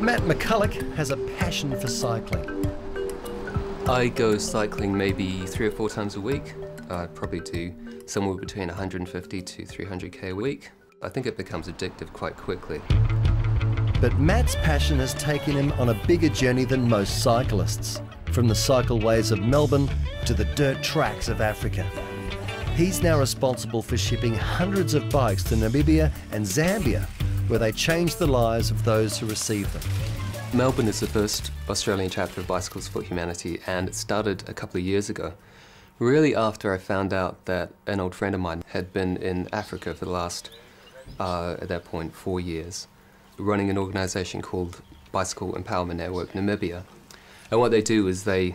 Matt McCulloch has a passion for cycling. I go cycling maybe 3 or 4 times a week. I probably do somewhere between 150 to 300k a week. I think it becomes addictive quite quickly. But Matt's passion has taken him on a bigger journey than most cyclists, from the cycleways of Melbourne to the dirt tracks of Africa. He's now responsible for shipping hundreds of bikes to Namibia and Zambia, where they change the lives of those who receive them. Melbourne is the first Australian chapter of Bicycles for Humanity, and it started a couple of years ago, really after I found out that an old friend of mine had been in Africa for the last, at that point, 4 years, running an organisation called Bicycle Empowerment Network Namibia. And what they do is they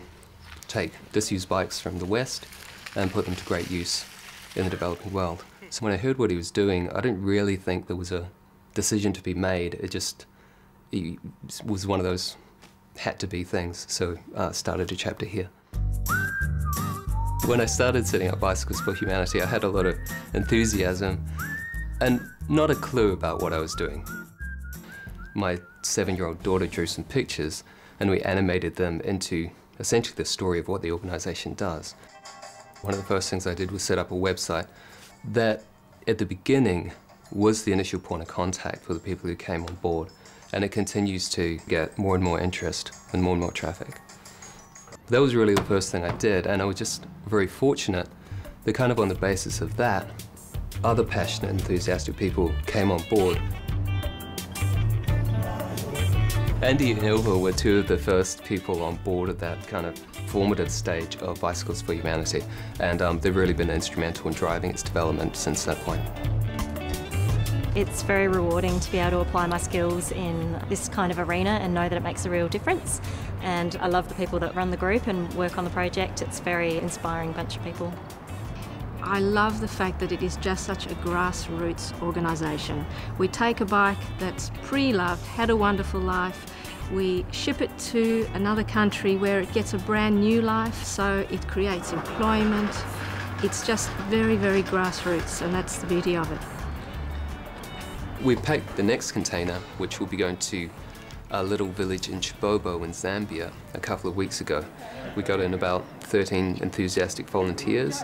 take disused bikes from the West and put them to great use in the developing world. So when I heard what he was doing, I didn't really think there was a decision to be made. It was one of those had-to-be things, so I started a chapter here. When I started setting up Bicycles for Humanity, I had a lot of enthusiasm and not a clue about what I was doing. My 7-year-old daughter drew some pictures and we animated them into essentially the story of what the organisation does. One of the first things I did was set up a website that, at the beginning, was the initial point of contact for the people who came on board, and it continues to get more and more interest and more traffic. That was really the first thing I did, and I was just very fortunate that kind of on the basis of that, other passionate, enthusiastic people came on board. Andy and Ilva were 2 of the first people on board at that kind of formative stage of Bicycles for Humanity, and they've really been instrumental in driving its development since that point. It's very rewarding to be able to apply my skills in this kind of arena and know that it makes a real difference. And I love the people that run the group and work on the project. It's a very inspiring bunch of people. I love the fact that it is just such a grassroots organisation. We take a bike that's pre-loved, had a wonderful life, we ship it to another country where it gets a brand new life, so it creates employment. It's just very, very grassroots, and that's the beauty of it. We packed the next container, which will be going to a little village in Chibobo in Zambia a couple of weeks ago. We got in about 13 enthusiastic volunteers.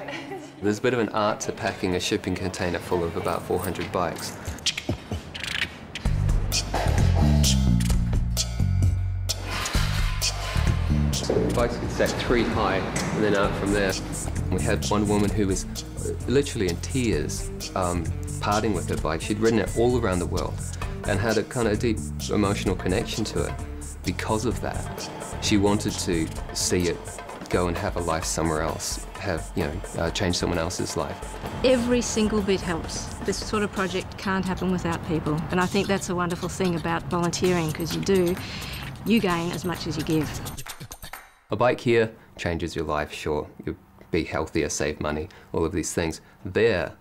There's a bit of an art to packing a shipping container full of about 400 bikes. Bikes get stacked 3 high and then out from there. We had one woman who was literally in tears parting with her bike. She'd ridden it all around the world and had a kind of deep emotional connection to it. Because of that, she wanted to see it go and have a life somewhere else, change someone else's life. Every single bit helps. This sort of project can't happen without people, and I think that's a wonderful thing about volunteering, because you gain as much as you give. A bike here changes your life, sure. You'll be healthier, save money, all of these things. There,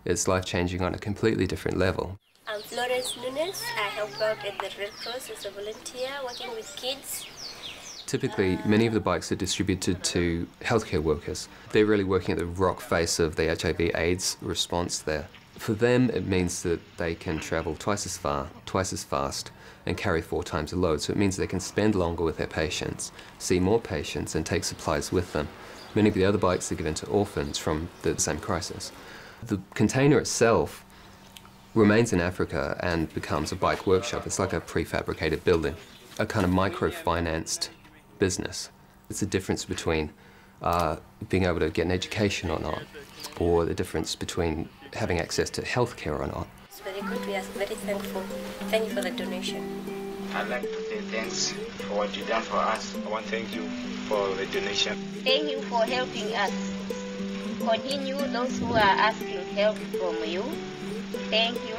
it's life-changing on a completely different level. I'm Florence Nunes. I help out at the Red Cross as a volunteer working with kids. Typically, many of the bikes are distributed to healthcare workers. They're really working at the rock face of the HIV/AIDS response there. For them, it means that they can travel twice as far, twice as fast, and carry 4 times the load. So it means they can spend longer with their patients, see more patients, and take supplies with them. Many of the other bikes are given to orphans from the same crisis. The container itself remains in Africa and becomes a bike workshop. It's like a prefabricated building, a kind of microfinanced business. It's the difference between being able to get an education or not, or the difference between having access to healthcare or not. It's very good. We are very thankful. Thank you for the donation. I'd like to say thanks for what you've done for us. I want to thank you for the donation. Thank you for helping us. Continue those who are asking help from you. Thank you.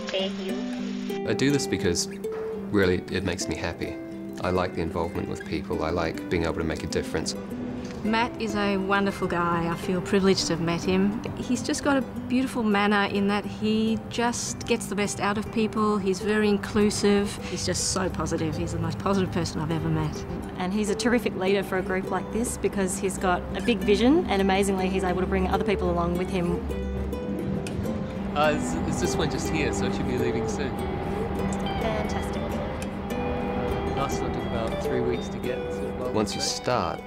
Thank you. I do this because really it makes me happy. I like the involvement with people. I like being able to make a difference. Matt is a wonderful guy. I feel privileged to have met him. He's just got a beautiful manner in that he just gets the best out of people. He's very inclusive. He's just so positive. He's the most positive person I've ever met. And he's a terrific leader for a group like this because he's got a big vision and amazingly he's able to bring other people along with him. Is this one just here, so it should be leaving soon? Fantastic. Newcastle. It took about 3 weeks to get to Once you start,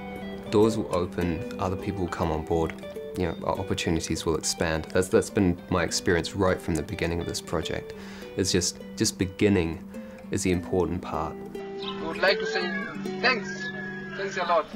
doors will open, other people will come on board, you know, opportunities will expand. That's been my experience right from the beginning of this project. It's just beginning is the important part. We would like to say thanks a lot